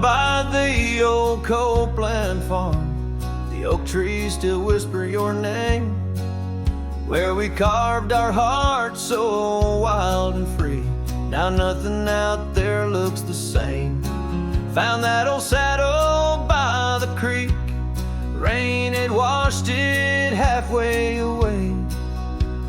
Out by the old Copeland farm, the oak trees still whisper your name. Where we carved our hearts so wild and free, now nothing out there looks the same. Found that old saddle by the creek, rain had washed it halfway away,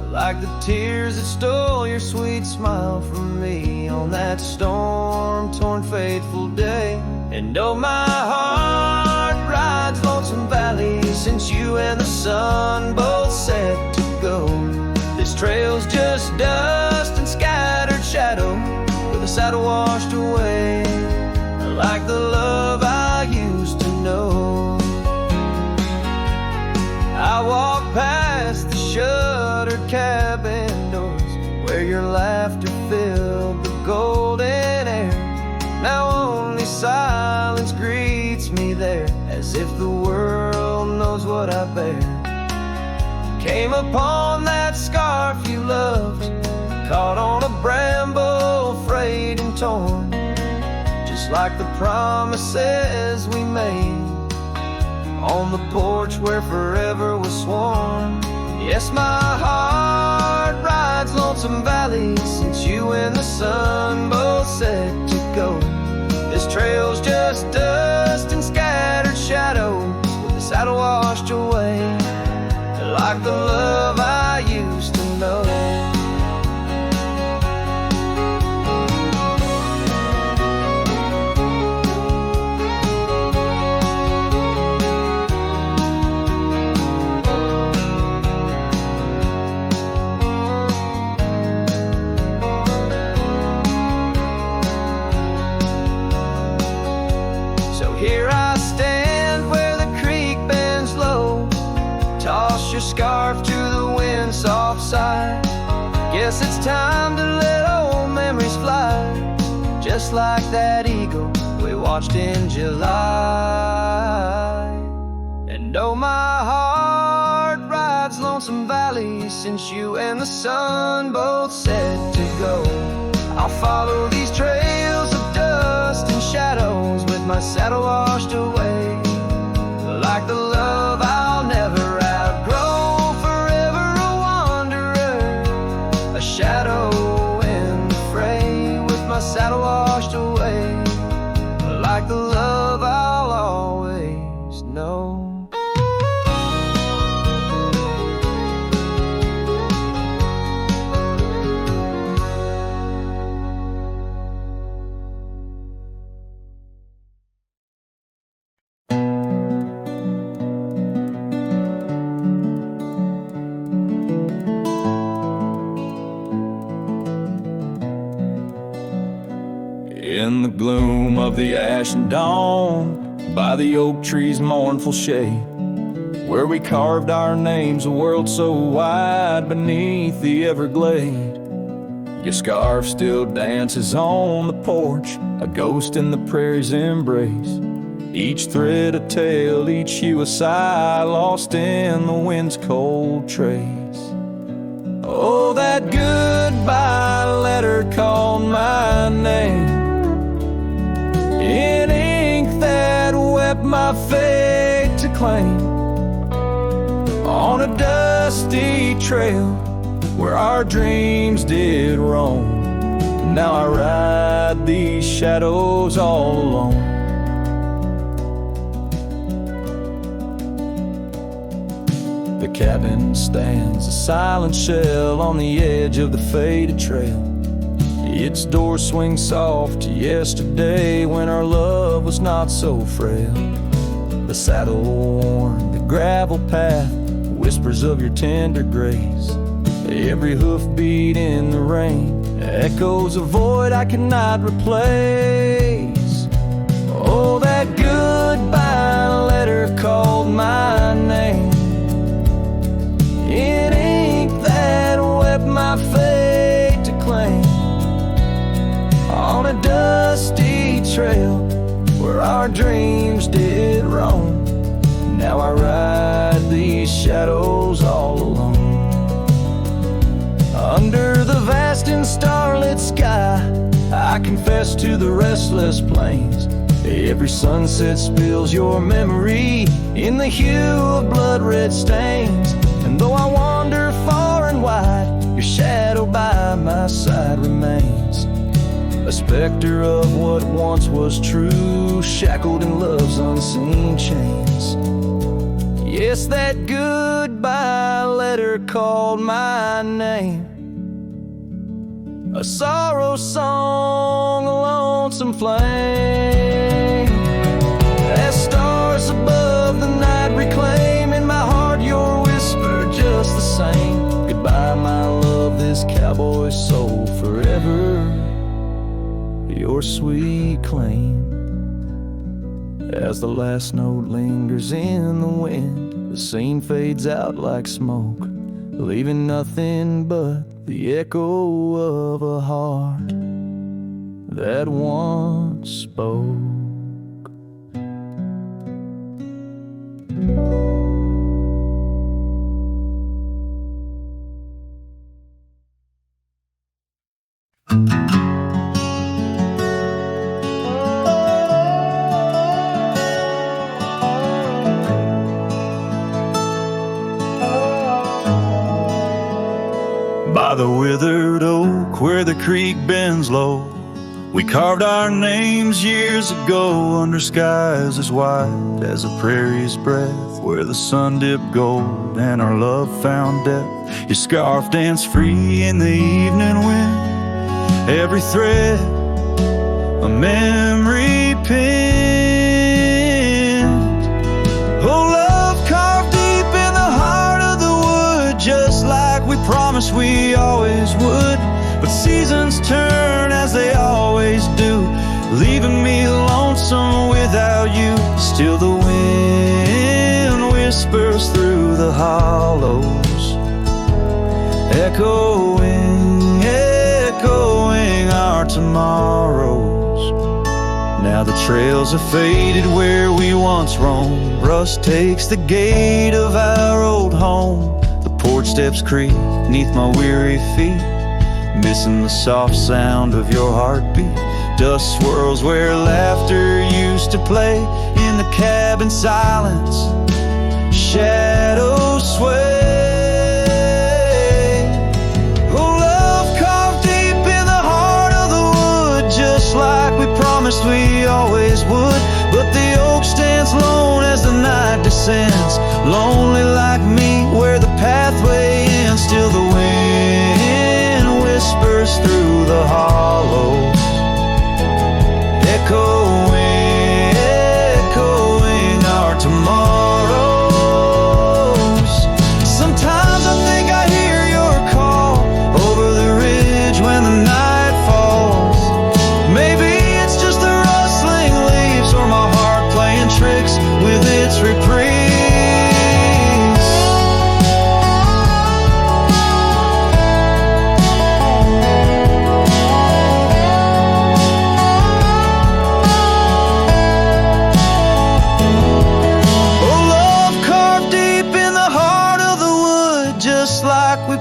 like the tears that stole your sweet smile from me on that storm-torn fateful day. And oh, my heart rides Lonesome Valley since you and the sun both set to go. This trail's just dust and scattered shadow, with the saddle washed away, like the love I used to know. I walk past the shuttered cabin doors, where your laughter filled the golden air. Now only silence greets me there, as if the world knows what I bear. Came upon that scarf you loved, caught on a bramble, frayed and torn, just like the promises we made on the porch where forever was sworn. Yes, my heart rides Lonesome Valley since you and the sun both set to go. This trail's just dust and scattered shadows, with the saddle washed away, like the love I used to know. Scarf to the wind's soft side. Guess it's time to let old memories fly, just like that eagle we watched in July. And oh, my heart rides Lonesome Valley since you and the sun both set to go. I'll follow these trails of dust and shadows, with my saddle washed away, like the love I'll never outgrow, forever a wanderer, a shadow in the fray, with my saddle washed away, like the love I'll always know. In the gloom of the ashen dawn, by the oak tree's mournful shade, where we carved our names, a world so wide beneath the everglade. Your scarf still dances on the porch, a ghost in the prairie's embrace. Each thread a tale, each hue a sigh, lost in the wind's cold trace. Oh, that goodbye letter called my name in ink that wept my fate to claim, on a dusty trail where our dreams did roam. Now I ride these shadows all alone. The cabin stands a silent shell on the edge of the faded trail. Its door swings soft to yesterday, when our love was not so frail. The saddle worn, the gravel path, whispers of your tender grace. Every hoofbeat in the rain echoes a void I cannot replace. Oh, that goodbye letter called my name in ink that wept my fate to claim, on a dusty trail where our dreams did roam. Now I ride these shadows all alone. Under the vast and starlit sky, I confess to the restless plains, Every sunset spills your memory in the hue of blood-red stains. And though I wander far and wide, your shadow by my side remains. A specter of what once was true, shackled in love's unseen chains. Yes, that goodbye letter called my name. A sorrow song, a lonesome flame. As stars above the night reclaim in my heart your whisper just the same. Goodbye, my love, this cowboy soul forever your sweet claim. As the last note lingers in the wind, the scene fades out like smoke, leaving nothing but the echo of a heart that once spoke. By the withered oak where the creek bends low, we carved our names years ago under skies as wide as a prairie's breath, where the sun dipped gold and our love found depth. Your scarf danced free in the evening wind, every thread a memory pinned. Oh, love carved deep in the heart of the wood, just like we promised we always would. But seasons turn as they always do, leaving me lonesome without you. Still the wind whispers through the hollows, echoing, echoing our tomorrows. Now the trails have faded where we once roamed, rust takes the gate of our old home. The porch steps creak neath my weary feet, missing the soft sound of your heartbeat. Dust swirls where laughter used to play, in the cabin silence shadows sway. Oh, love carved deep in the heart of the wood, just like we promised we always would. But the oak stands lone as the night descends, lonely like me where the pathway ends. Still the wind whispers through the hollows, echoing, echoing our tomorrows. Sometimes I think I hear your call over the ridge when the night falls. Maybe it's just the rustling leaves or my heart playing tricks with its reprise.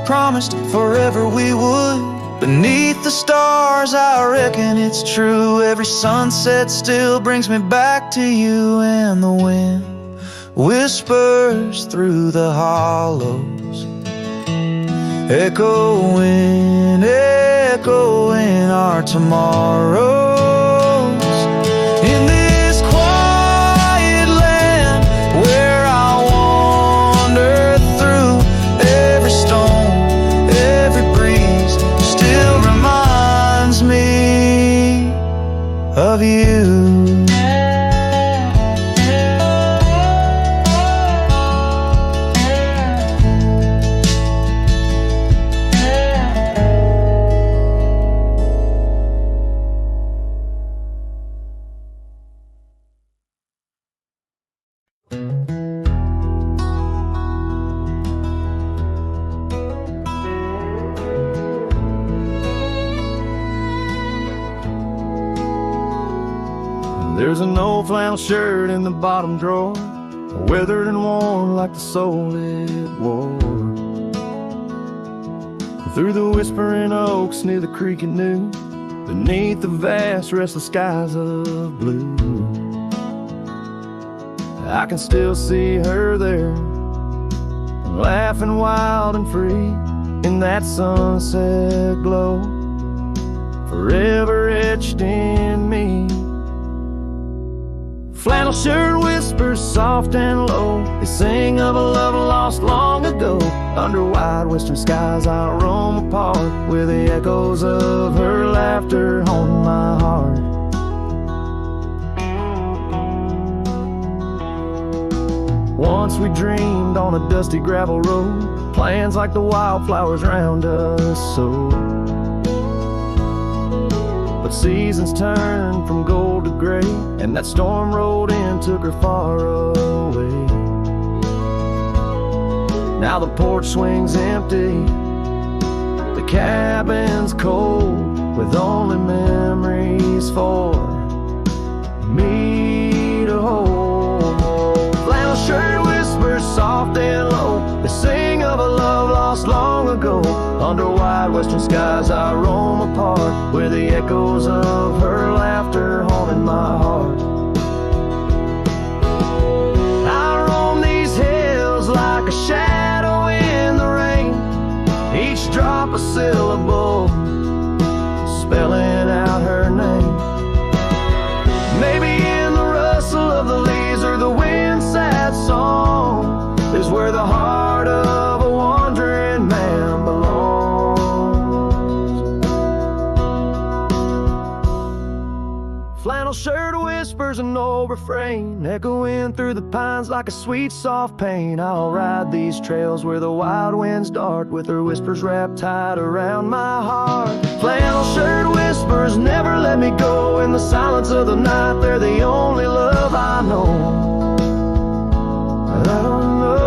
Promised forever we would. Beneath the stars I reckon it's true, every sunset still brings me back to you. And the wind whispers through the hollows, echoing, echoing our tomorrows. In this quiet land where I wander through, every stone, me of you. There's an old flannel shirt in the bottom drawer, weathered and worn like the soul it wore. Through the whispering oaks near the creek at noon, beneath the vast restless skies of blue. I can still see her there, laughing wild and free in that sunset glow, forever etched in me. Flannel shirt whispers soft and low, they sing of a love lost long ago. Under wide western skies I'll roam apart, with the echoes of her laughter haunting my heart. Once we dreamed on a dusty gravel road, plans like the wildflowers round us so. But seasons turned from gold to gray, and that storm rolled in, took her far away. Now the porch swings empty, the cabin's cold, with only memories for me to hold. Flannel shirt whispers soft and low, they sing of a love lost long ago. Under wide western skies I roam apart, where the echoes of her laughter haunting my heart. I roam these hills like a shadow in the rain, each drop a syllable, spelling out her name. Maybe in the rustle of the leaves or the wind's sad song is where the heart of a wandering man belongs. Flannel shirt whispers an old refrain, echoing through the pines like a sweet soft pain. I'll ride these trails where the wild winds dart, with her whispers wrapped tight around my heart. Flannel shirt whispers never let me go, in the silence of the night they're the only love I know. I don't know,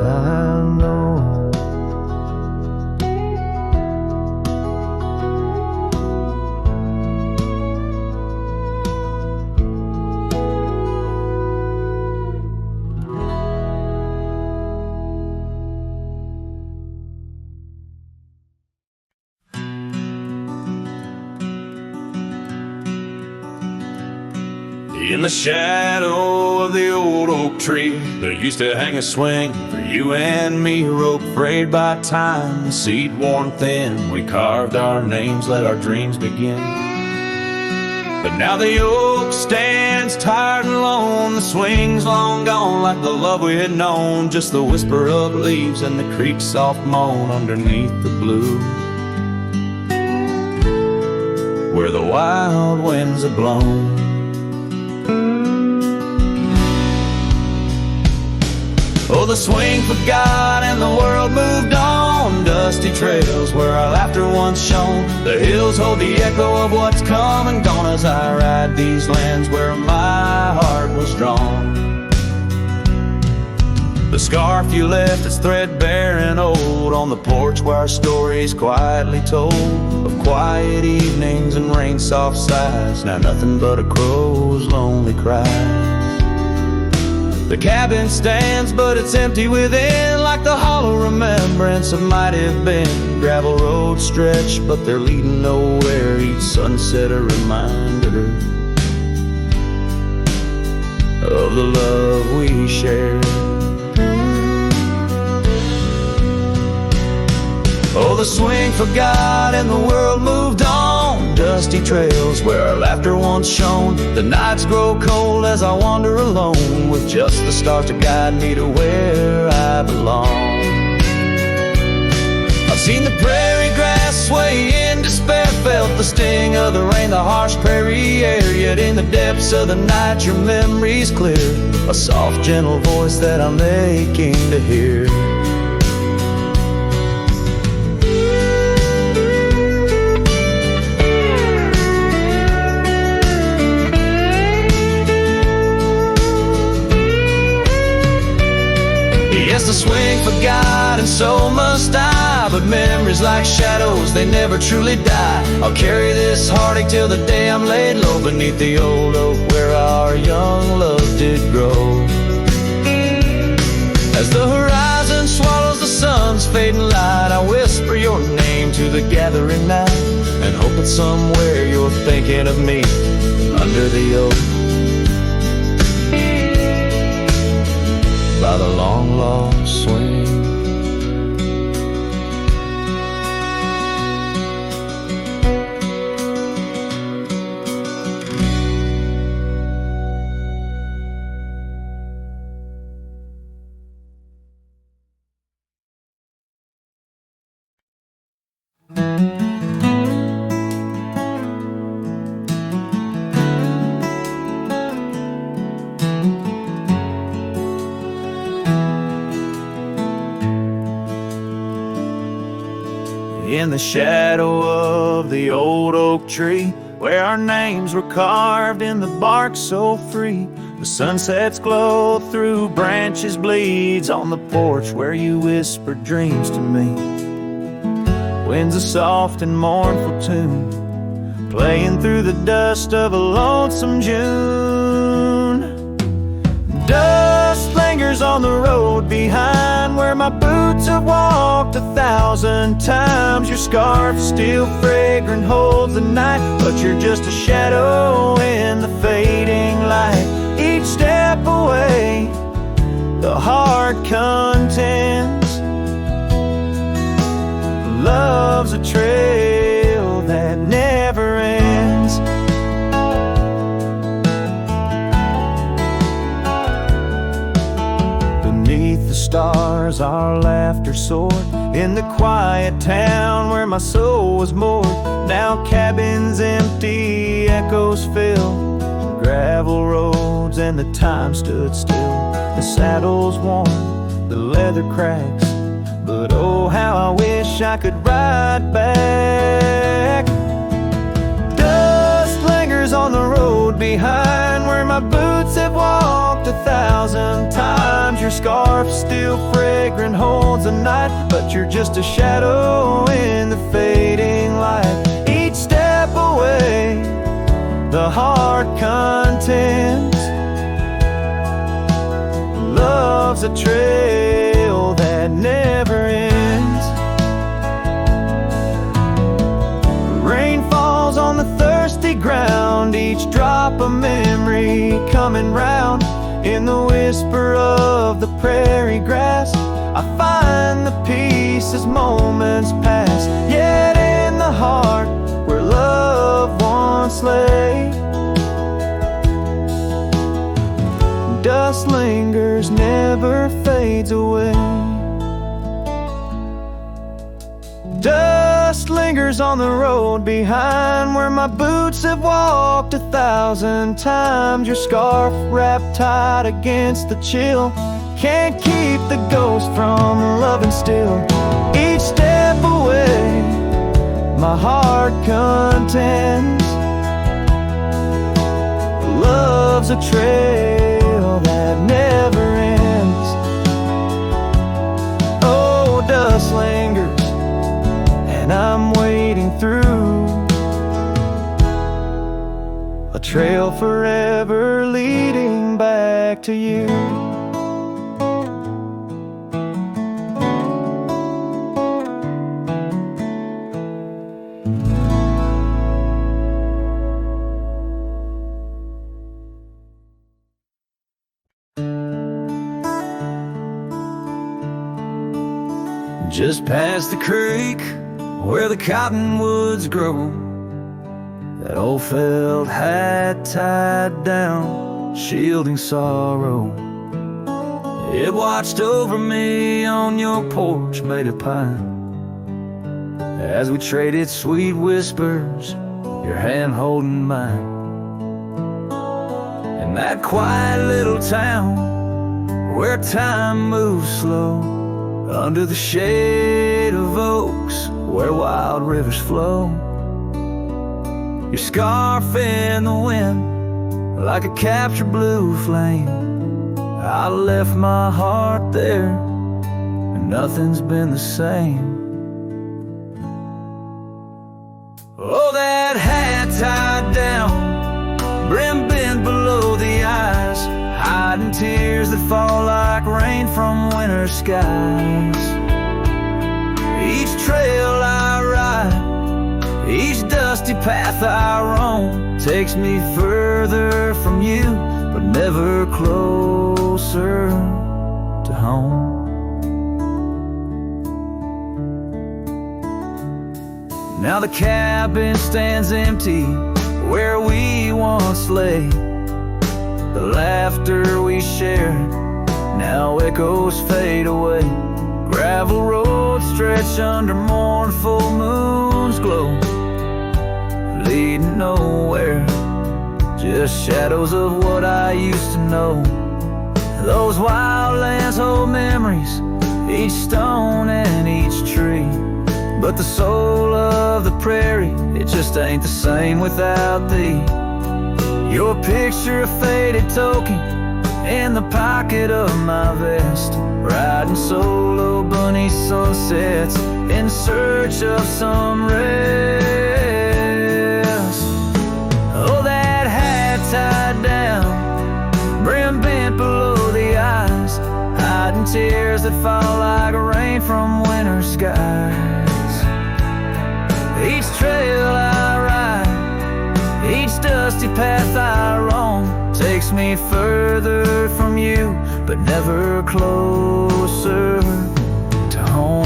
I know. In the shadow of the old oak tree, there used to hang a swing for you and me, a rope frayed by time, the seed worn thin. We carved our names, let our dreams begin. But now the oak stands tired and alone, the swing's long gone like the love we had known, just the whisper of leaves and the creek's soft moan underneath the blue, where the wild winds have blown. Oh, the swing forgot and the world moved on, dusty trails where our laughter once shone. The hills hold the echo of what's come and gone, as I ride these lands where my heart was drawn. The scarf you left is threadbare and old, on the porch where our stories quietly told, of quiet evenings and rain-soft sighs, now nothing but a crow's lonely cry. The cabin stands, but it's empty within, like the hollow remembrance of might have been. Gravel roads stretch, but they're leading nowhere, each sunset a reminder of the love we shared. Oh, the swing forgot and the world moved on, dusty trails where our laughter once shone. The nights grow cold as I wander alone, with just the stars to guide me to where I belong. I've seen the prairie grass sway in despair, felt the sting of the rain, the harsh prairie air, yet in the depths of the night your memory's clear, a soft gentle voice that I'm aching to hear. Yes, the swing forgot and so must I, but memories like shadows, they never truly die. I'll carry this heartache till the day I'm laid low beneath the old oak where our young love did grow. As the horizon swallows the sun's fading light, I I whisper your name to the gathering night, and hope that somewhere you're thinking of me under the oak by the long lost swing. In the shadow of the old oak tree, where our names were carved in the bark so free, the sunset's glow through branches bleeds on the porch where you whispered dreams to me. Winds a soft and mournful tune, playing through the dust of a lonesome June. Dust lingers on the road behind where my boots have walked 1,000 times. Your scarf still fragrant holds the night, but you're just a shadow in the fading light. Each step away, the heart contends. Love's a trail that never ends. Beneath the stars our laughter soared, in the quiet town where my soul was moored. Now cabins empty, echoes fill gravel roads, and the time stood still. The saddle's worn, the leather cracks, but oh how I wish I could ride back. Dust lingers on the road behind where my boots have walked 1,000 times. Your scarf still fragrant holds the night, but you're just a shadow in the fading light. Each step away, the heart contends. Love's a trail that never ends. Rain falls on the thirsty ground, each drop a memory coming round. In the whisper of the prairie grass, I find the peace as moments pass. Yet in the heart where love once lay, dust lingers, never fades away. Dust lingers on the road behind where my boots have walked 1,000 times. Your scarf wrapped tight against the chill can't keep the ghost from loving still. Each step away, my heart contends. Love's a trail that never ends. Oh, dust lingers, and I'm wading through a trail forever leading back to you. Just past the creek where the cottonwoods grow, that old felt hat tied down, shielding sorrow. It watched over me on your porch made of pine, as we traded sweet whispers, your hand holding mine. In that quiet little town where time moves slow, under the shade of oaks where wild rivers flow, your scarf in the wind like a captured blue flame. I left my heart there and nothing's been the same. Oh, that hat tied down, brim bent below the eyes, hiding tears that fall like rain from winter skies. Each path I roam takes me further from you, but never closer to home. Now the cabin stands empty where we once lay. The laughter we shared now echoes fade away. Gravel roads stretch under mournful moon's glow, leading nowhere, just shadows of what I used to know. Those wild lands hold memories, each stone and each tree, but the soul of the prairie, it just ain't the same without thee. Your picture, a faded token in the pocket of my vest, riding solo beneath sunsets in search of some rest. Oh, that hat tied down, brim bent below the eyes, hiding tears that fall like rain from winter skies. Each trail I ride, each dusty path I roam, takes me further from you, but never closer to home.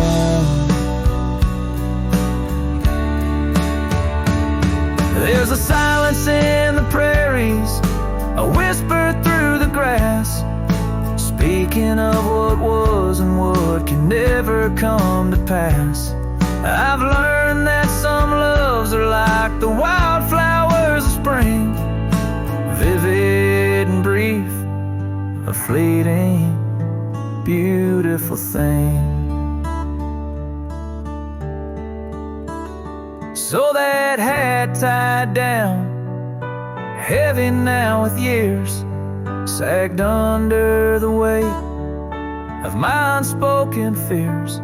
There's a silence in the prairies, a whisper through the grass, speaking of what was and what can never come to pass. I've learned that some loves are like the wildflowers of spring, vivid and brief, a fleeting, beautiful thing. So that hat tied down, heavy now with years, sagged under the weight of my unspoken fears.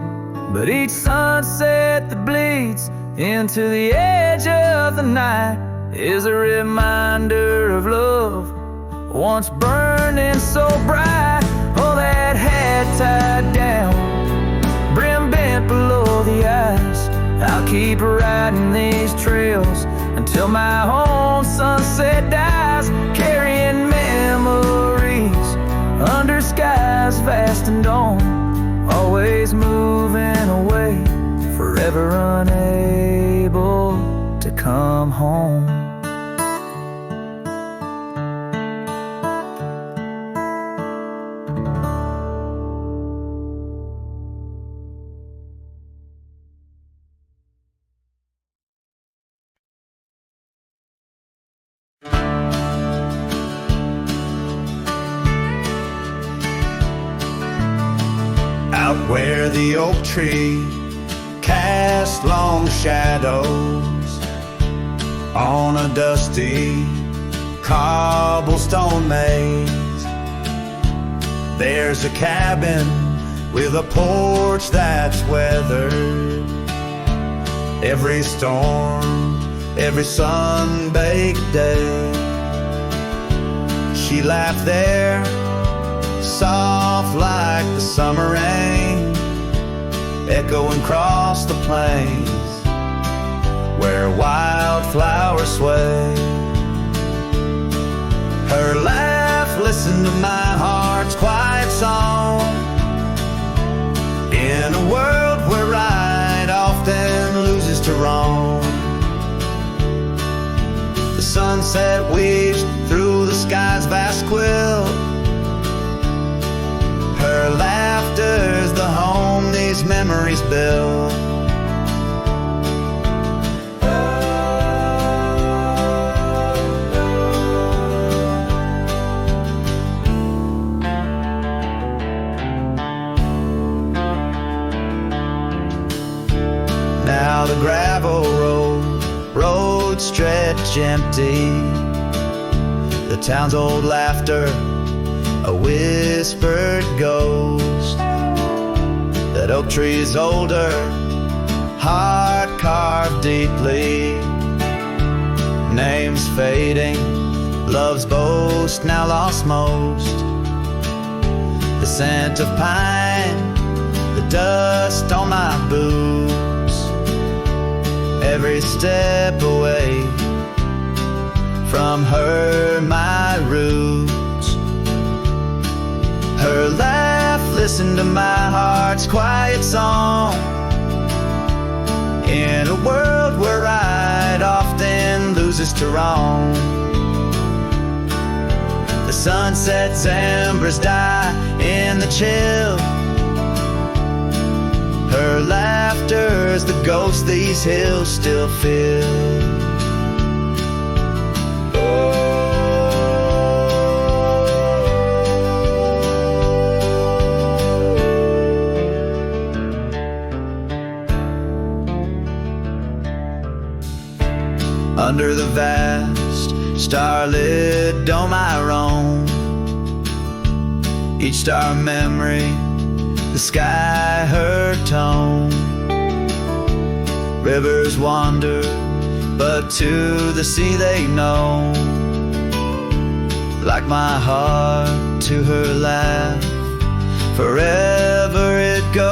But each sunset that bleeds into the edge of the night is a reminder of love once burning so bright. Oh, that hat tied down, brim bent below the eyes, I'll keep riding these trails until my own sunset dies, carrying memories under skies vast and dawn, always moving away, forever unable to come home. Out where the oak tree cast long shadows on a dusty cobblestone maze, there's a cabin with a porch that's weathered every storm, every sun-baked day. She laughed there, soft like the summer rain, echoing across the plains where wildflowers sway. Her laugh listened to my heart's quiet song, in a world where right often loses to wrong. The sunset weaves through the sky's vast quilt, her laughter's the home these memories build. Now the gravel roads stretch empty, the town's old laughter a whispered ghost. That oak tree's older, heart carved deeply, names fading, love's boast now lost most. The scent of pine, the dust on my boots, every step away from her my roots. Her laugh, listen to my heart's quiet song. In a world where right often loses to wrong, the sunset's embers die in the chill. Her laughter's the ghost these hills still feel. Under the vast starlit dome I roam, each star memory, the sky her tone. Rivers wander, but to the sea they know. Like my heart to her laugh, forever it goes.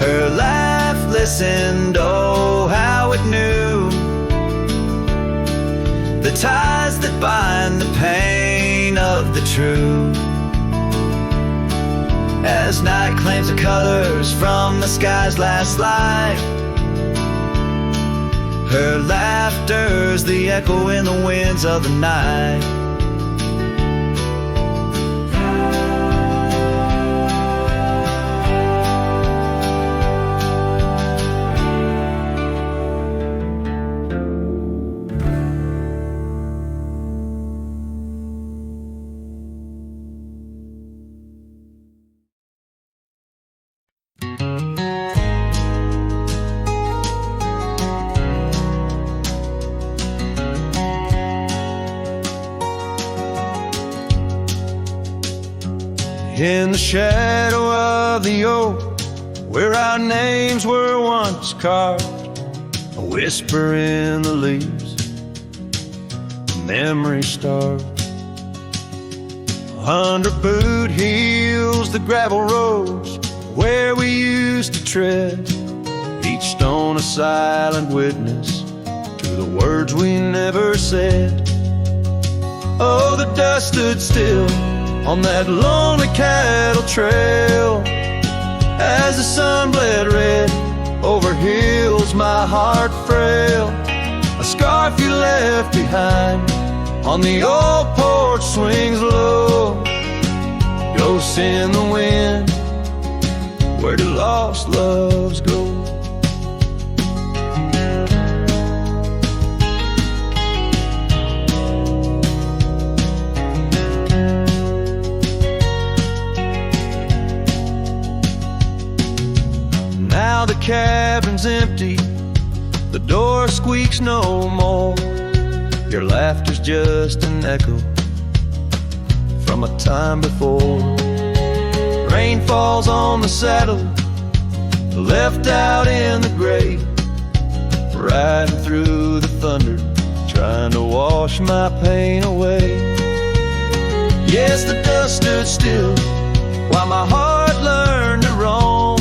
Her laugh listened, oh how it knew the ties that bind the pain of the true. As night claims the colors from the sky's last light, her laughter's the echo in the winds of the night. In the shadow of the oak, where our names were once carved, a whisper in the leaves, a memory starved. Under boot heels, the gravel roads where we used to tread, each stone a silent witness to the words we never said. Oh, the dust stood still on that lonely cattle trail as the sun bled red over hills my heart frail. A scarf you left behind on the old porch swings low. Ghosts in the wind, where do lost loves go? Now the cabin's empty, the door squeaks no more. Your laughter's just an echo from a time before. Rain falls on the saddle, left out in the gray, riding through the thunder, trying to wash my pain away. Yes, the dust stood still while my heart learned to roam.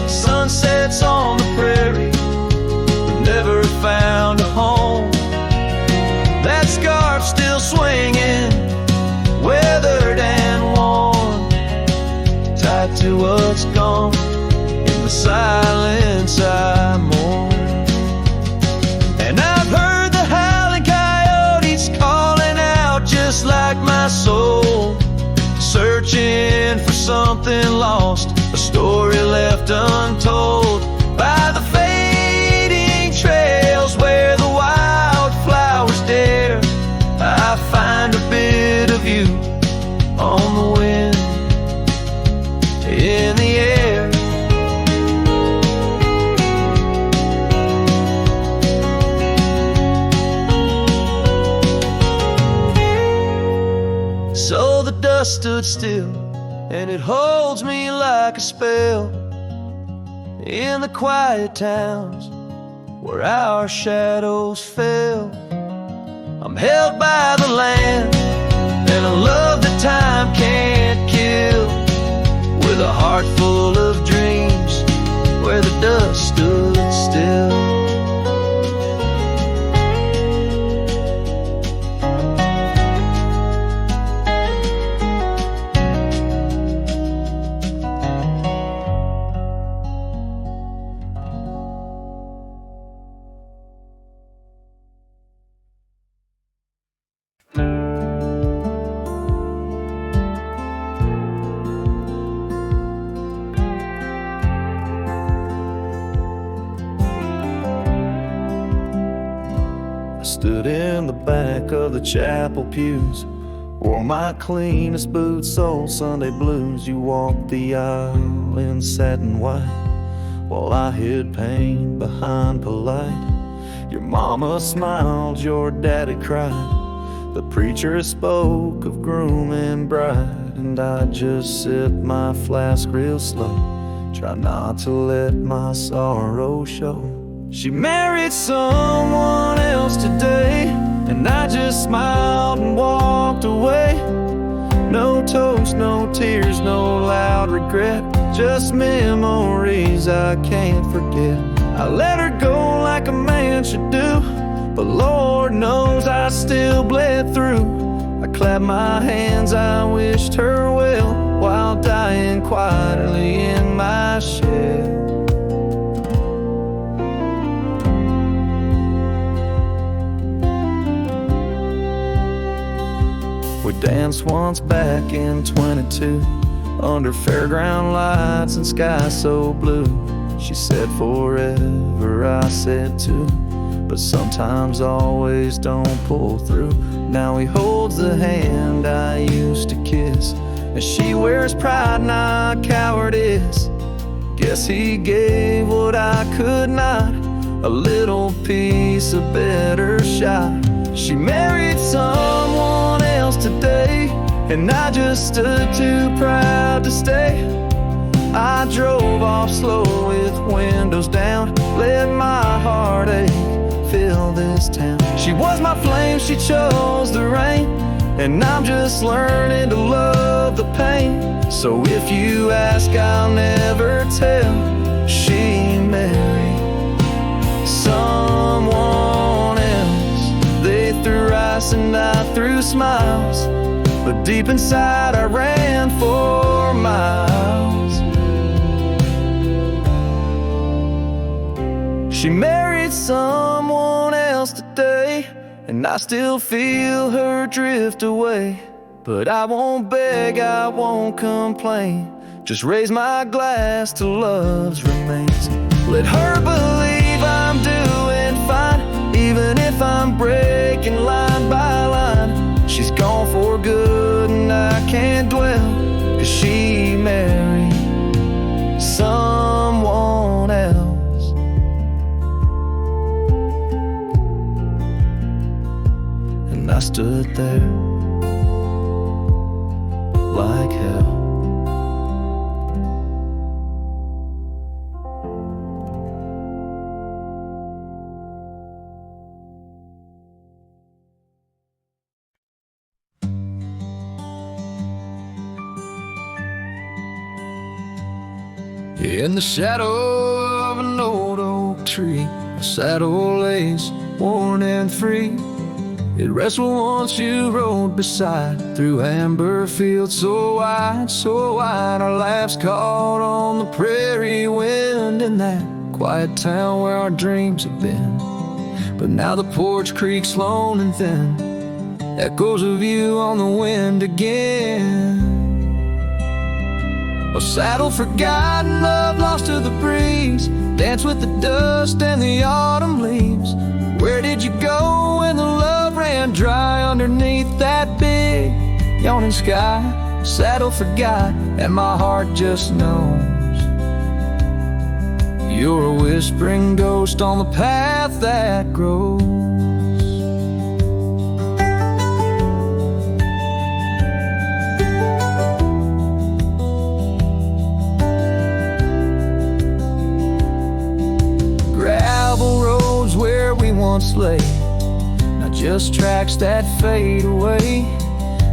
Sunsets on the prairie, but never found a home. That scarf still swinging, weathered and worn, tied to what's gone. In the silence I mourn. And I've heard the howling coyotes calling out just like my soul, searching for something lost, a story left untold by the fading trails where the wildflowers dare. I find a bit of you on the wind, in the air. So the dust stood still, and it holds me like a spell in the quiet towns where our shadows fell. I'm held by the land and a love that time can't kill, with a heart full of dreams where the dust stood still. stood in the back of the chapel pews, wore my cleanest boots, old Sunday blues. You walked the aisle in satin white, while I hid pain behind polite. Your mama smiled, your daddy cried. The preacher spoke of groom and bride, and I just sipped my flask real slow, try not to let my sorrow show. She married someone else today, and I just smiled and walked away. No toast, no tears, no loud regret, just memories I can't forget. I let her go like a man should do, but Lord knows I still bled through. I clapped my hands, I wished her well, while dying quietly in my shed. We danced once back in 22, under fairground lights and sky so blue. She said forever, I said too, but sometimes always don't pull through. Now he holds the hand I used to kiss, and she wears pride, not cowardice. Guess he gave what I could not, a little piece, a better shot. She married someone else today, and I just stood too proud to stay. I drove off slow with windows down, let my heartache fill this town. She was my flame, she chose the rain, and I'm just learning to love the pain. So if you ask, I'll never tell. She married someone else. They threw rice and I threw smiles, but deep inside I ran for miles. She married someone else today, and I still feel her drift away. But I won't beg, I won't complain, just raise my glass to love's remains. Let her believe I'm doing fine, even if I'm breaking line by line. She's gone for good and I can't dwell, 'cause she married someone else. I stood there like hell. In the shadow of an old oak tree, a saddle lays worn and free. It rests where once you rode beside, through amber fields so wide. Our laughs caught on the prairie wind, in that quiet town where our dreams have been. But now the porch creaks lone and thin, echoes of you on the wind again. A saddle forgotten, love lost to the breeze, dance with the dust and the autumn leaves. Where did you go when the love ran dry underneath that big yawning sky? Saddle forgot, and my heart just knows you're a whispering ghost on the path that grows. Gravel roads where we once lay, not just tracks that fade away.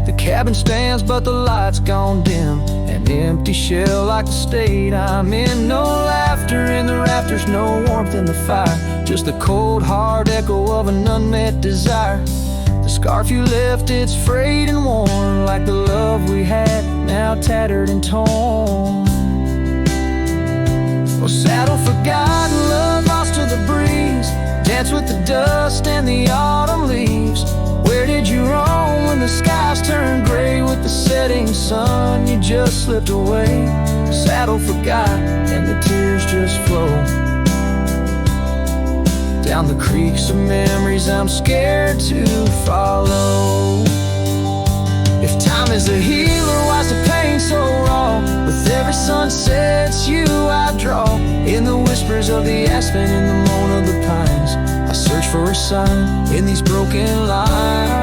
The cabin stands but the light's gone dim, an empty shell like the state I'm in. No laughter in the rafters, no warmth in the fire, just the cold hard echo of an unmet desire. The scarf you left, it's frayed and worn, like the love we had, now tattered and torn. Oh, saddle forgotten, love lost to the breeze, dance with the dust and the autumn leaves. Where did you roam when the skies turned gray with the setting sun? You just slipped away. Saddle forgot, and the tears just flow down the creeks of memories I'm scared to follow. If time is a healer, why's the pain so raw? With every sunset, it's you I draw. In the whispers of the aspen, in the moan of the pines, I search for a sign in these broken lines.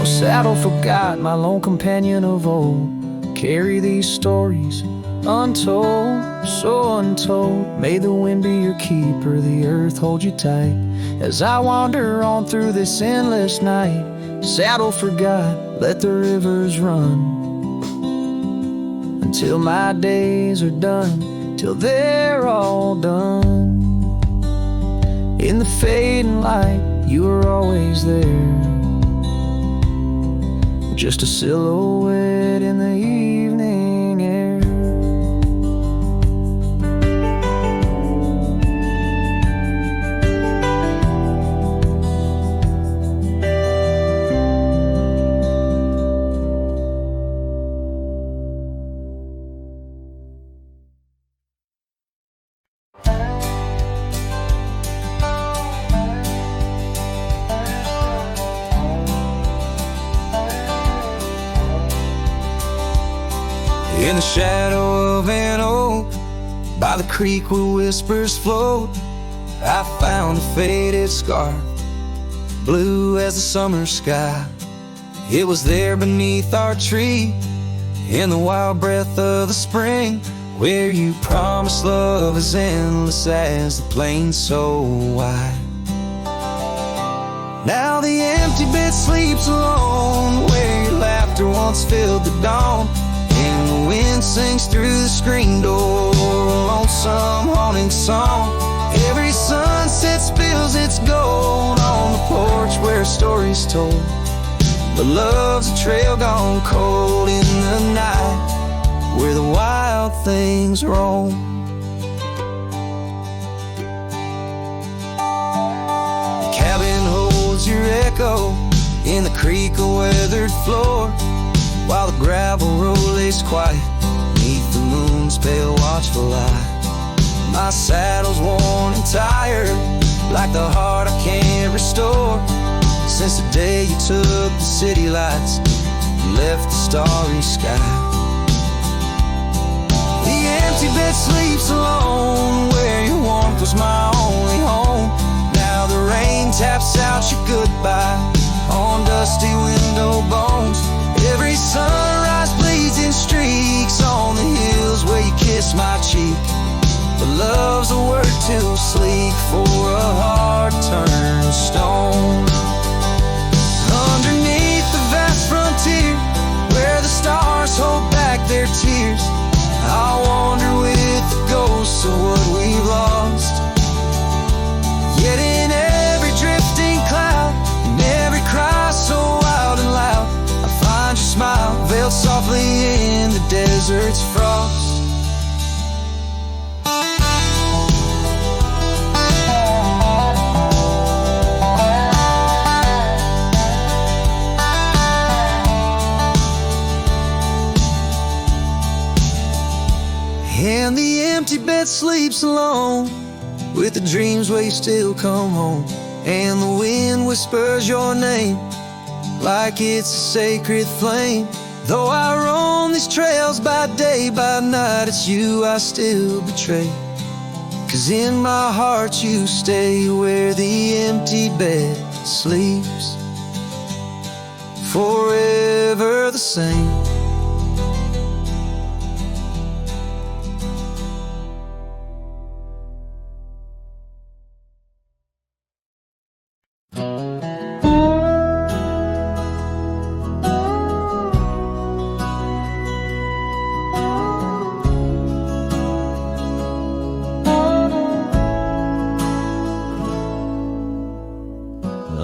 Oh, saddle forgot, my lone companion of old, carry these stories untold, so untold. May the wind be your keeper, the earth hold you tight as I wander on through this endless night. Saddle forgot, let the rivers run until my days are done, till they're all done. In the fading light, you are always there, just a silhouette in the evening air. In the shadow of an oak, by the creek where whispers float, I found a faded scarf, blue as the summer sky. It was there beneath our tree, in the wild breath of the spring, where you promised love as endless as the plain so wide. Now the empty bed sleeps alone, where your laughter once filled the dawn. And the wind sings through the screen door, a lonesome haunting song. Every sunset spills its gold on the porch where a story's told. But love's a trail gone cold in the night, where the wild things roam. The cabin holds your echo in the creek a weathered floor, while the gravel road lays quiet beneath the moon's pale watchful light. My saddle's worn and tired, like the heart I can't restore, since the day you took the city lights and left the starry sky. The empty bed sleeps alone, where your warmth was my only home. Now the rain taps out your goodbye on dusty window bones. Every sunrise bleeds in streaks on the hills where you kiss my cheek. But love's a word too sleek for a heart turned stone. Underneath the vast frontier, where the stars hold back their tears, I'll wander with the ghosts of what we've lost. Yet in every drifting cloud, in every cry so wild and loud, I find your smile veiled softly in the desert's frost. And the empty bed sleeps alone, with the dreams where you still come home. And the wind whispers your name like it's a sacred flame. Though I roam these trails by day, by night, it's you I still betray. 'Cause in my heart you stay where the empty bed sleeps, forever the same.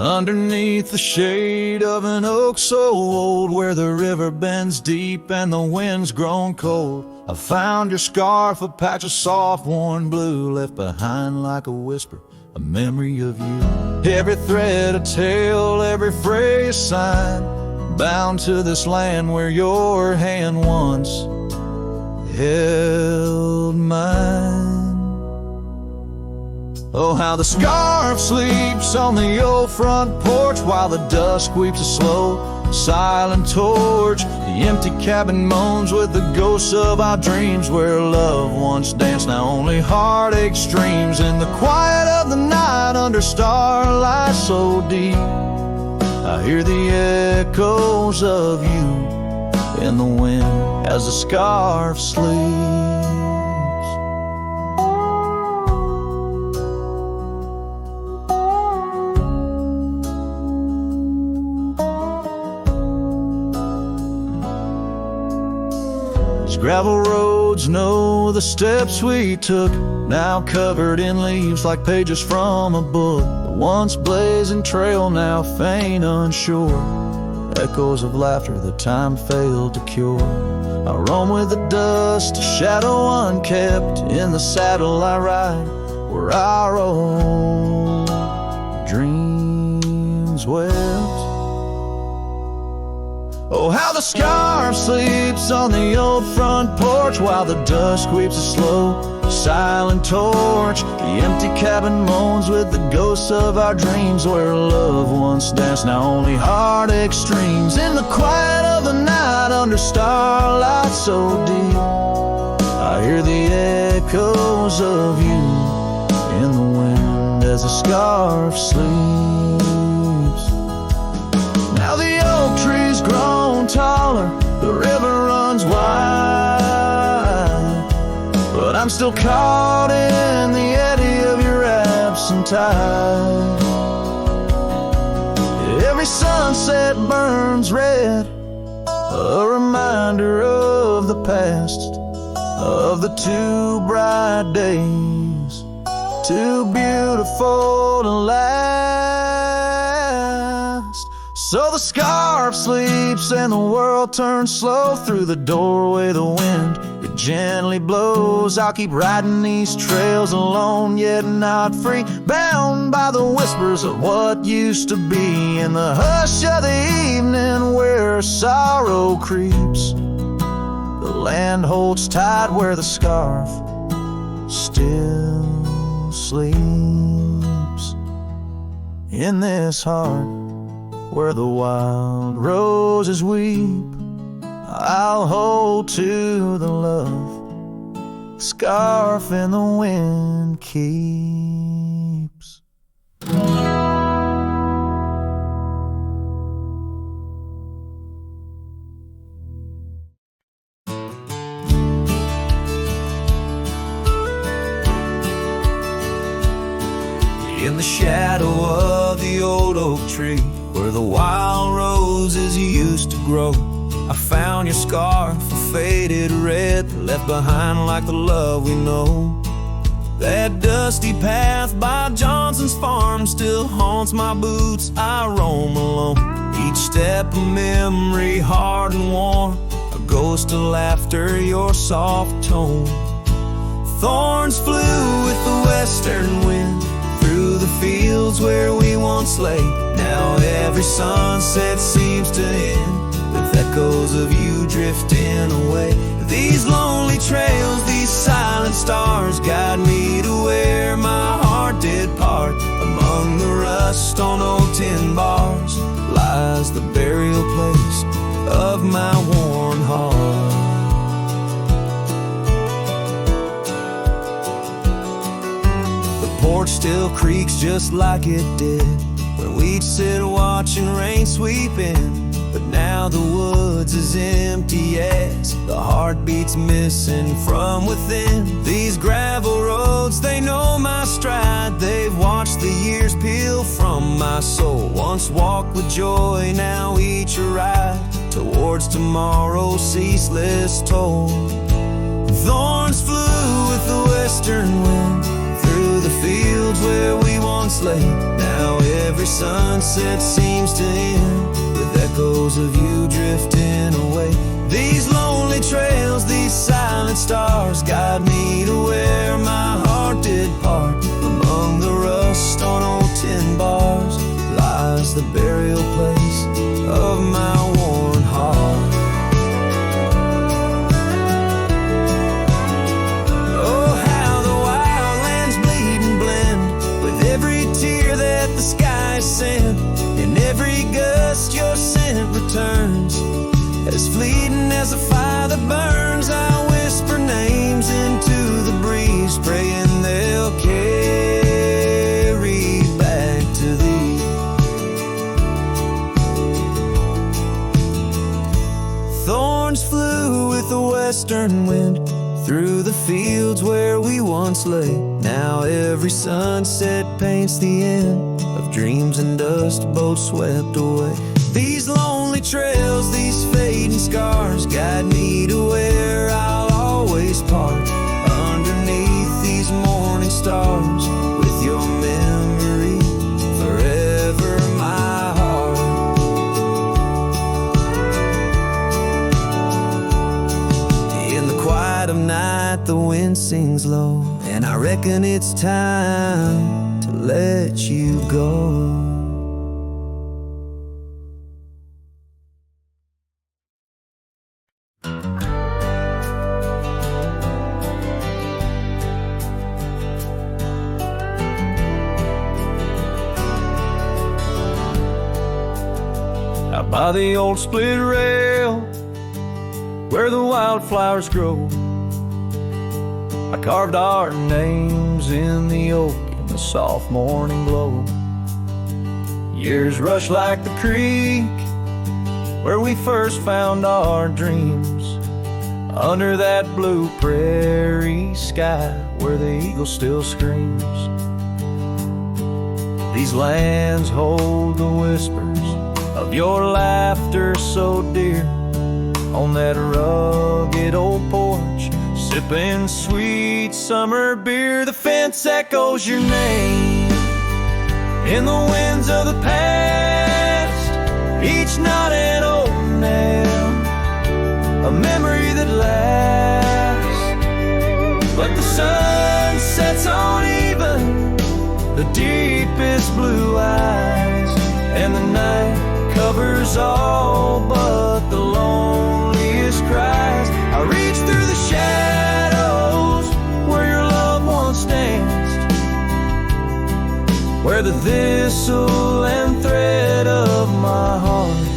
Underneath the shade of an oak so old, where the river bends deep and the wind's grown cold, I found your scarf, a patch of soft worn blue, left behind like a whisper, a memory of you. Every thread a tale, every phrase sign, bound to this land where your hand once held mine. Oh, how the scarf sleeps on the old front porch while the dusk weeps a slow, silent torch. The empty cabin moans with the ghosts of our dreams, where love once danced, now only heartache streams. In the quiet of the night under starlight so deep, I hear the echoes of you in the wind as the scarf sleeps. Gravel roads know the steps we took, now covered in leaves like pages from a book. The once blazing trail now faint unsure, echoes of laughter that time failed to cure. I roam with the dust, a shadow unkept. In the saddle I ride where our old dreams wept. Oh, how the scarf sleeps on the old front porch while the dusk weeps a slow, silent torch. The empty cabin moans with the ghosts of our dreams, where love once danced, now only heartache streams. In the quiet of the night under starlight so deep, I hear the echoes of you in the wind as the scarf sleeps. Now the oak tree's grown taller, the river runs wide, but I'm still caught in the eddy of your absent tide. Every sunset burns red, a reminder of the past, of the two bright days, too beautiful to last. So the scarf sleeps and the world turns slow. Through the doorway the wind, it gently blows. I'll keep riding these trails alone, yet not free, bound by the whispers of what used to be. In the hush of the evening where sorrow creeps, the land holds tight where the scarf still sleeps. In this heart where the wild roses weep, I'll hold to the love scarf in the wind keeps. In the shadow of the old oak tree, where the wild roses used to grow, I found your scarf, a faded red, left behind like the love we know. That dusty path by Johnson's farm still haunts my boots, I roam alone. Each step a memory, hard and warm, a ghost of laughter, your soft tone. Thorns flew with the western wind through the fields where we once lay. Now every sunset seems to end with echoes of you drifting away. These lonely trails, these silent stars, guide me to where my heart did part. Among the rust on old tin bars lies the burial place of my worn heart. Porch still creaks just like it did when we'd sit watching rain sweep in. But now the woods is empty as the heartbeat's missing from within. These gravel roads, they know my stride, they've watched the years peel from my soul. Once walked with joy, now each a ride towards tomorrow's ceaseless toll. Thorns flew with the western wind through the fields where we once lay. Now every sunset seems to end with echoes of you drifting away. These lonely trails, these silent stars, guide me to where my heart did part. Among the rust on old tin bars lies the burial place of my worn heart. the fields where we once lay. Now every sunset paints the end of dreams and dust, both swept away. These lonely trails, these fading scars, guide me to where I'll always part. Underneath these morning stars, with your memory forever in my heart. In the quiet of night, the wind sings low, and I reckon it's time to let you go. By the old split rail where the wildflowers grow, I carved our names in the oak in the soft morning glow. Years rush like the creek where we first found our dreams, under that blue prairie sky where the eagle still screams. These lands hold the whispers of your laughter so dear, on that rugged old porch, sipping sweet summer beer. The fence echoes your name in the winds of the past, each knot an old nail, a memory that lasts. But the sun sets on even the deepest blue eyes, and the night covers all but the loneliest cries. I reach through the shadows where your love once danced, where the thistle and thread of my heart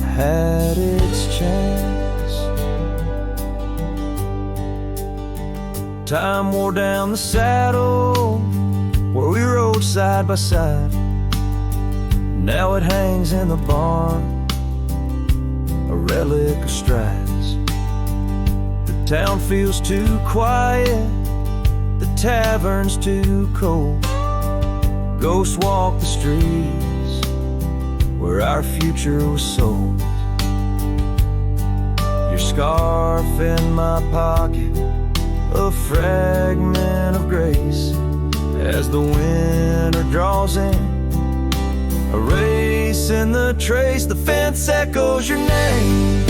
had its chance. Time wore down the saddle where we rode side by side. Now it hangs in the barn, a relic of strides. The town feels too quiet, the tavern's too cold. Ghosts walk the streets where our future was sold. Your scarf in my pocket, a fragment of grace, as the winter draws in, a race in the trace. The fence echoes your name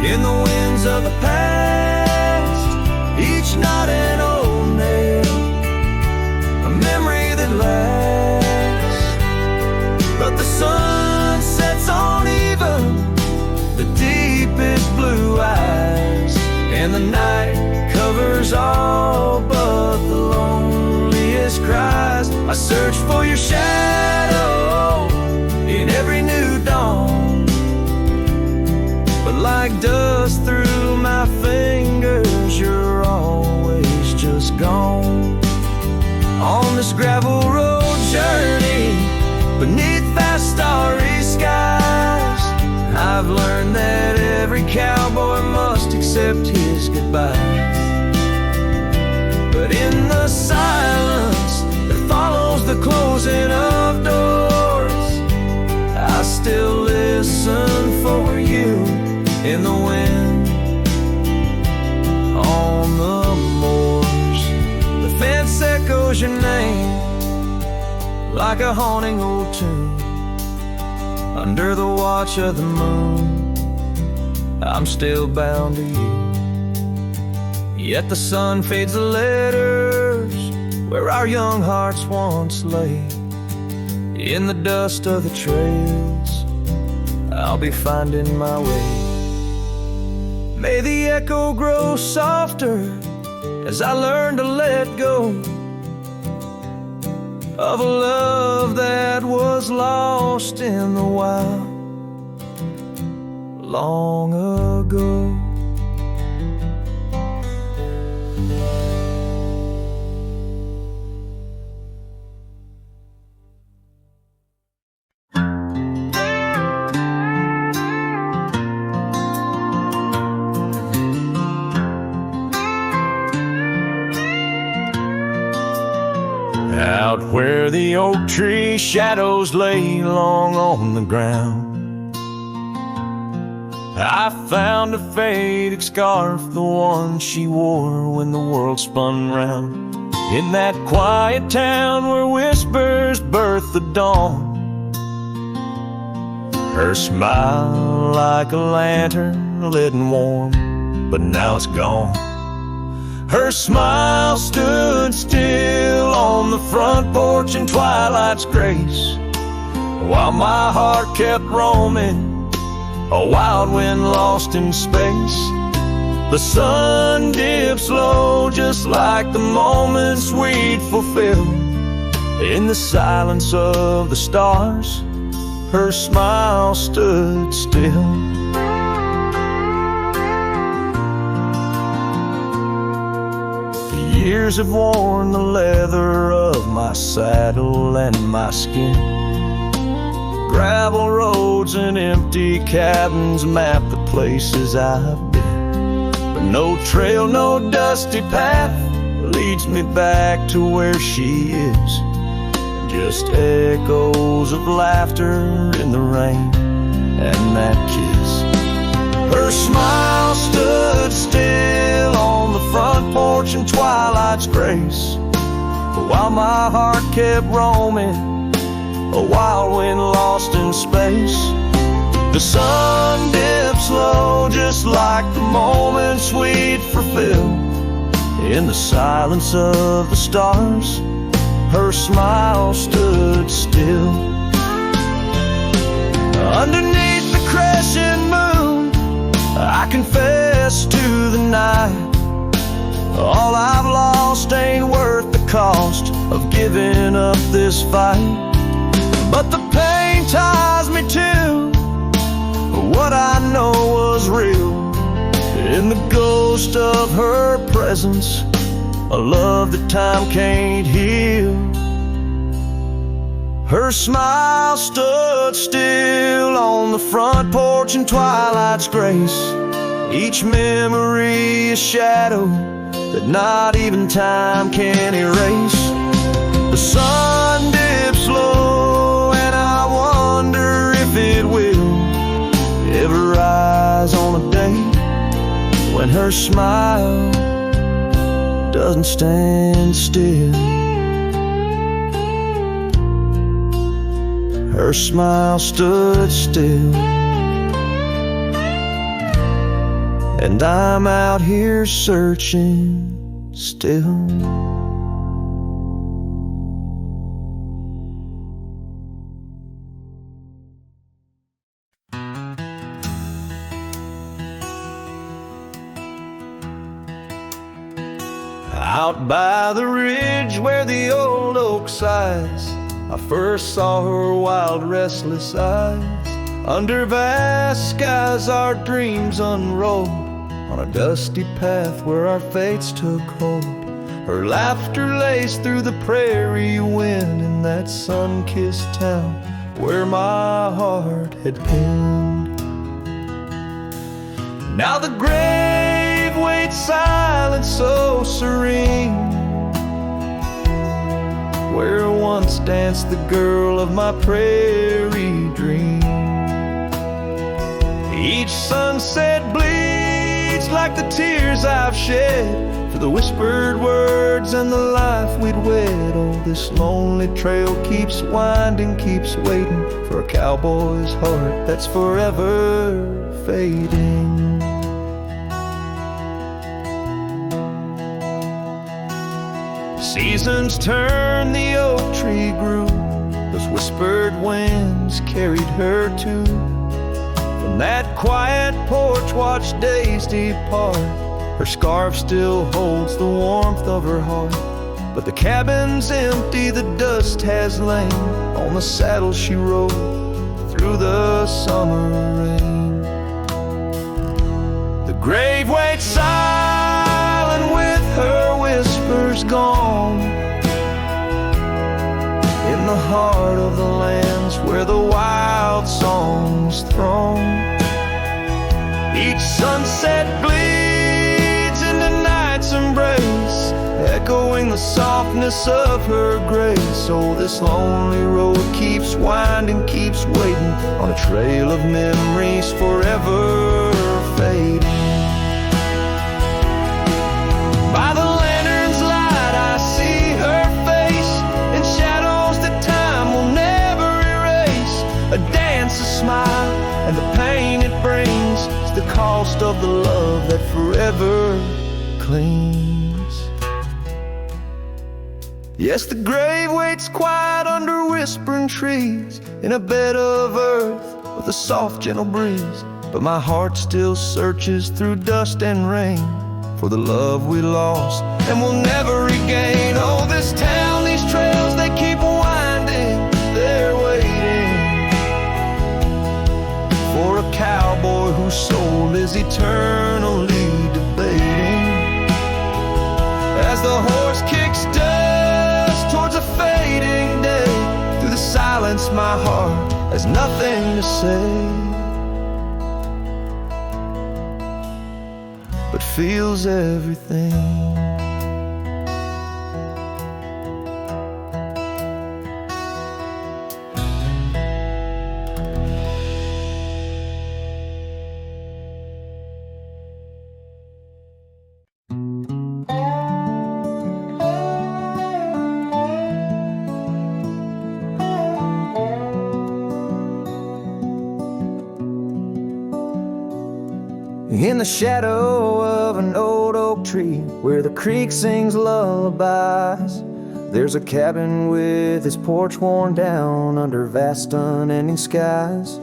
in the winds of the past, each knot an old nail, a memory that lasts. But the sun sets on even the deepest blue eyes, and the night covers all but the loneliest cries. I search for your shadow in every new dawn, but like dust through my fingers, you're always just gone. On this gravel road journey beneath vast starry skies, I've learned that every cowboy must accept his goodbyes. But in the silence that follows the closing of doors, I still listen for you in the wind on the moors. The fence echoes your name like a haunting old tune. Under the watch of the moon, I'm still bound to you. Yet the sun fades the letters where our young hearts once lay. In the dust of the trails, I'll be finding my way. May the echo grow softer as I learn to let go of a love that was lost in the wild long ago. out where the oak tree shadows lay long on the ground. I found a faded scarf, the one she wore when the world spun round. In that quiet town where whispers birth the dawn, her smile like a lantern lit and warm, but now it's gone. Her smile stood still on the front porch in twilight's grace, while my heart kept roaming, a wild wind lost in space. The sun dips low just like the moments we'd fulfill. In the silence of the stars, her smile stood still. The years have worn the leather of my saddle and my skin. Gravel roads and empty cabins map the places I've been, but no trail, no dusty path leads me back to where she is. Just echoes of laughter in the rain and that kiss. Her smile stood still on the front porch in twilight's grace, while my heart kept roaming, a wild wind lost in space. The sun dips low just like the moments we'd fulfill. In the silence of the stars, her smile stood still. Underneath the crescent moon, I confess to the night, all I've lost ain't worth the cost of giving up this fight. But the pain ties me to what I know was real. In the ghost of her presence, a love that time can't heal. Her smile stood still on the front porch in twilight's grace. Each memory a shadow that not even time can erase. The sun dips low and I wonder if it will ever rise on a day when her smile doesn't stand still. Her smile stood still, and I'm out here searching still. Out by the ridge where the old oak sighs, I first saw her wild, restless eyes. Under vast skies our dreams unrolled, on a dusty path where our fates took hold. Her laughter laced through the prairie wind in that sun-kissed town where my heart had pinned. Now the grave waits silent, so serene, where once danced the girl of my prairie dream. Each sunset bleeds like the tears I've shed for the whispered words and the life we'd wed. Oh, this lonely trail keeps winding, keeps waiting for a cowboy's heart that's forever fading. Seasons turned, the oak tree grew, those whispered winds carried her too. From that quiet porch watched days depart, her scarf still holds the warmth of her heart. But the cabin's empty, the dust has lain on the saddle she rode through the summer rain. The grave waits silent with her whispers gone, in the heart of the lands where the wild songs throng. Each sunset bleeds into night's embrace, echoing the softness of her grace. Oh, this lonely road keeps winding, keeps waiting on a trail of memories forever fading. By the lantern's light I see her face in shadows that time will never erase. A dance, a smile, and the pain it brings is the cost of the love that forever clings. Yes, the grave waits quiet under whispering trees in a bed of earth with a soft gentle breeze. But my heart still searches through dust and rain for the love we lost and will never regain. Oh, this town, these trails, they keep winding, they're waiting for a cowboy whose soul is eternally debating. As the horse kicks dust towards a fading day, through the silence my heart has nothing to say, but feels everything. In the shadow of an old oak tree where the creek sings lullabies, there's a cabin with its porch worn down under vast unending skies.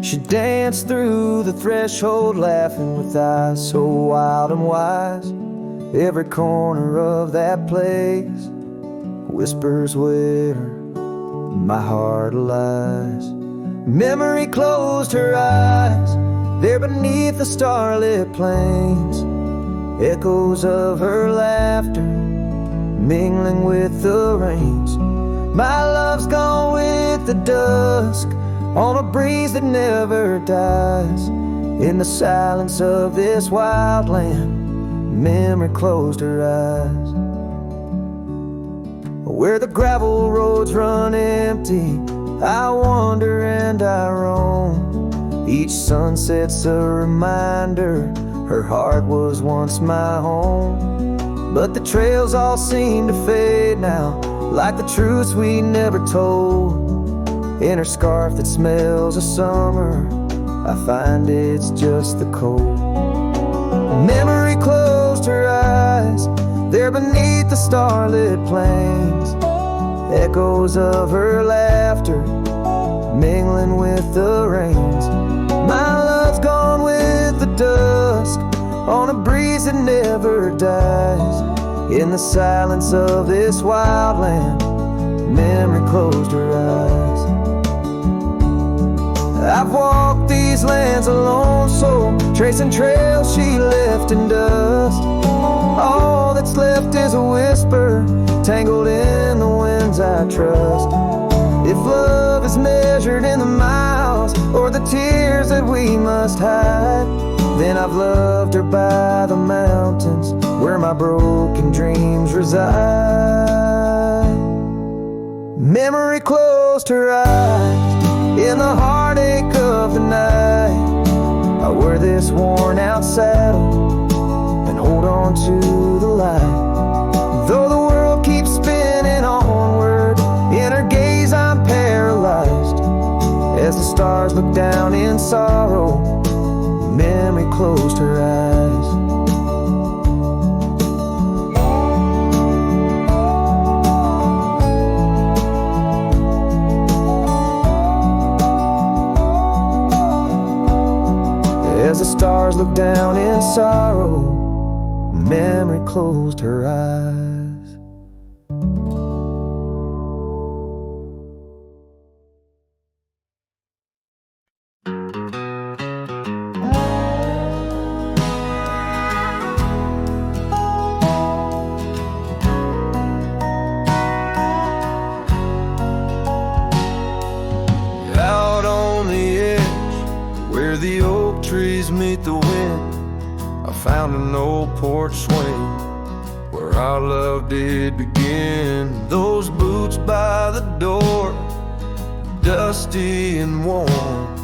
She danced through the threshold laughing with eyes so wild and wise. Every corner of that place whispers where my heart lies. Memory closed her eyes there beneath the starlit plains, echoes of her laughter mingling with the rains. My love's gone with the dusk on a breeze that never dies. In the silence of this wild land, memory closed her eyes. Where the gravel roads run empty, I wander and I roam. Each sunset's a reminder her heart was once my home. But the trails all seem to fade now, like the truths we never told. In her scarf that smells of summer, I find it's just the cold. Memory closed her eyes there beneath the starlit plains, echoes of her laughter mingling with the rains. My love's gone with the dusk on a breeze that never dies. In the silence of this wild land, memory closed her eyes. I've walked these lands alone, so tracing trails she left in dust. All that's left is a whisper tangled in the winds I trust. If love is measured in the miles or the tears that we must hide, then I've loved her by the mountains where my broken dreams reside. Memory closed her eyes in the heartache of the night. I wear this worn out saddle and hold on to the light. Though the world keeps spinning onward, in her gaze I'm paralyzed. As the stars look down in sorrow, memory closed her eyes. As the stars look down in sorrow, memory closed her eyes. Meet the wind, I found an old porch swing where where our love did begin. Those boots by the door, dusty and warm,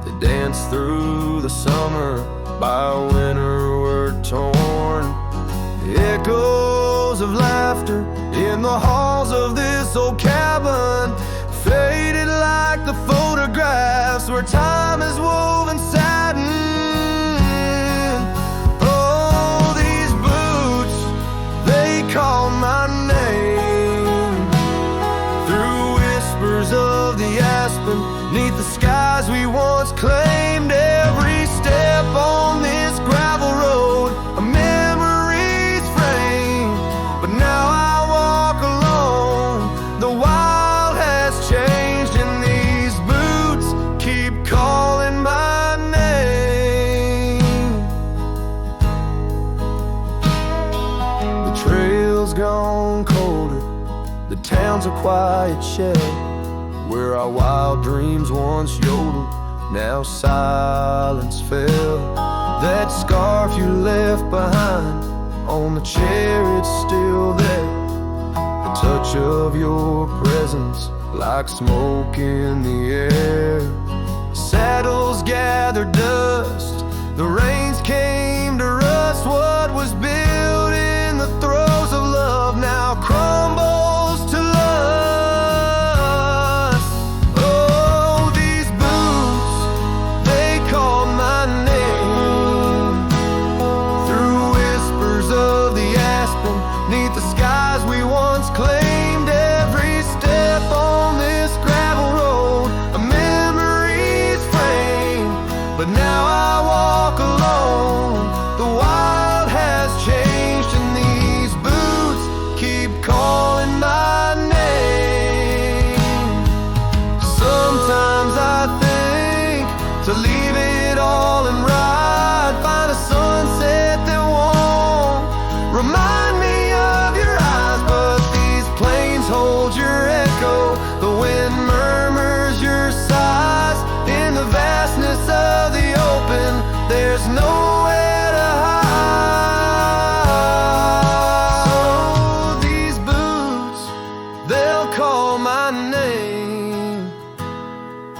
they danced through the summer, by winter were torn. The echoes of laughter in the halls of this old cabin faded like the photographs where time is woven satin. Oh, these boots, they call my name through whispers of the aspen, neath the skies we once claimed. Every step on this gravel road, a memory's frame, but now I walk alone. The wild has changed and these boots keep calling my name. The trail's gone colder, the town's a quiet shell, where our wild dreams once yodeled, now silence fell. That scarf you left behind on the chair, it's still there. The touch of your presence like smoke in the air. Saddles gathered dust, the rains came to rust. What was built in the throes of love now crumbles to lust. Oh, these boots, they call my name through whispers of the aspen, neath the skies we once claimed. Every step on this gravel road, a memory's frame, but now I walk alone. The wild has changed and these boots keep calling my name. Sometimes I think to leave it all and ride, find a sunset that won't remind me of your eyes, but these plains hold your echo. The wind murmurs your sighs in the vastness of the open. There's nowhere to hide. So these boots, they'll call my name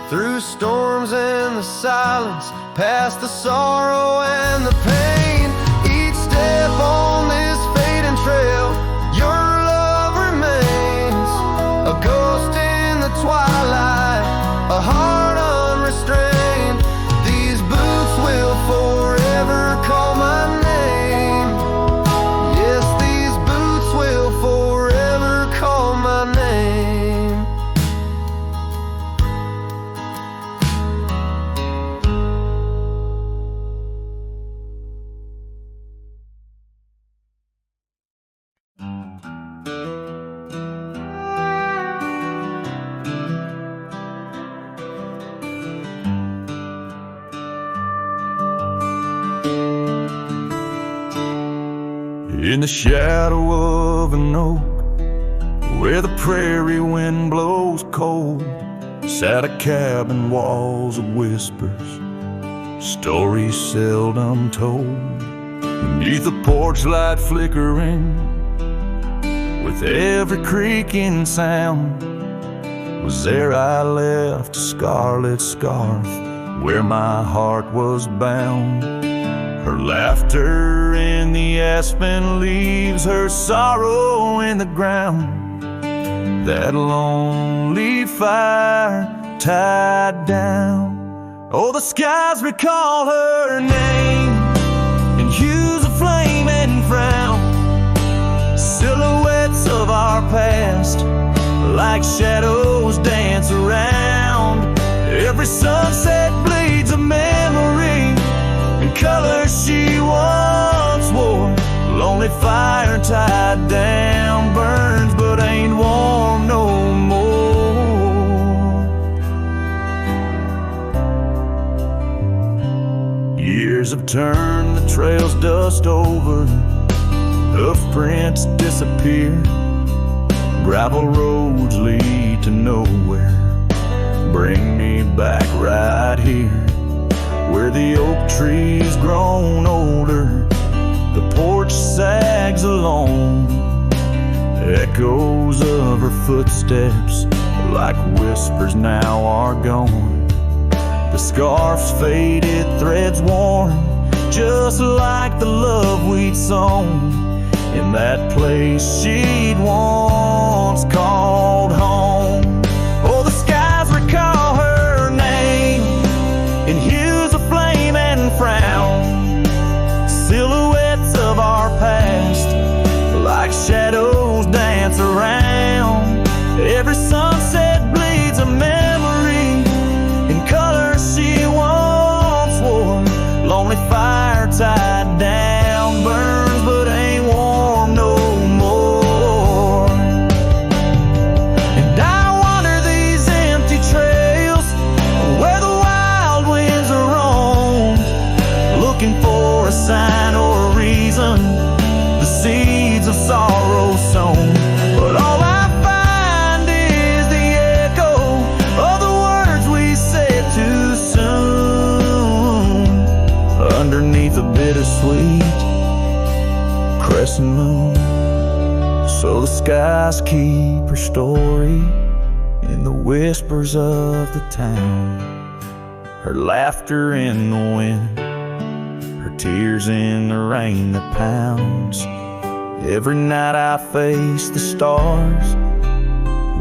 through storms and the silence, past the sorrow and the pain. Each step on this fading trail, your love remains a ghost in the twilight, a heart unrestrained. These boots will forever call my name. Yes, these boots will forever call my name. In the shadow of an oak, where the prairie wind blows cold, sat a cabin, walls of whispers, stories seldom told. Beneath the porch light flickering, with every creaking sound, was there I left a scarlet scarf where my heart was bound. Her laughter in the aspen leaves, her sorrow in the ground. That lonely fire tied down. Oh, the skies recall her name in hues of flame and frown. Silhouettes of our past, like shadows dance around. Every sunset bleeds a memory in colors she once wore. Lonely fire tied down, burns but ain't warm no more. Years have turned the trail's dust over, hoof prints disappear. Gravel roads lead to nowhere, bring me back right here, where the oak tree's grown older, the porch sags alone. Echoes of her footsteps like whispers now are gone. The scarf's faded, threads worn, just like the love we'd sown in that place she'd once called home. Oh, the skies recall her name in hues of flame and frown, silhouettes of our past like shadows dance around. Every sunset bleeds a memory in colors she once wore. Lonely fire tied down, burns but ain't warm no more. And I wander these empty trails where the wild winds are roamed, looking for a sign or a reason, the seeds of sorrow sown. But all I find is the echo of the words we said too soon, underneath a bittersweet crescent moon. So the skies keep her story in the whispers of the town, her laughter in the wind, her tears in the rain that pounds. Every night I face the stars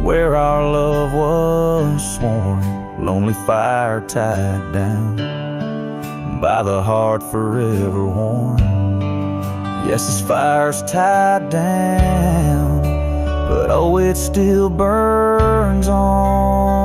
where our love was sworn, lonely fire tied down by the heart forever worn. Yes, this fire's tied down, but oh, it still burns on.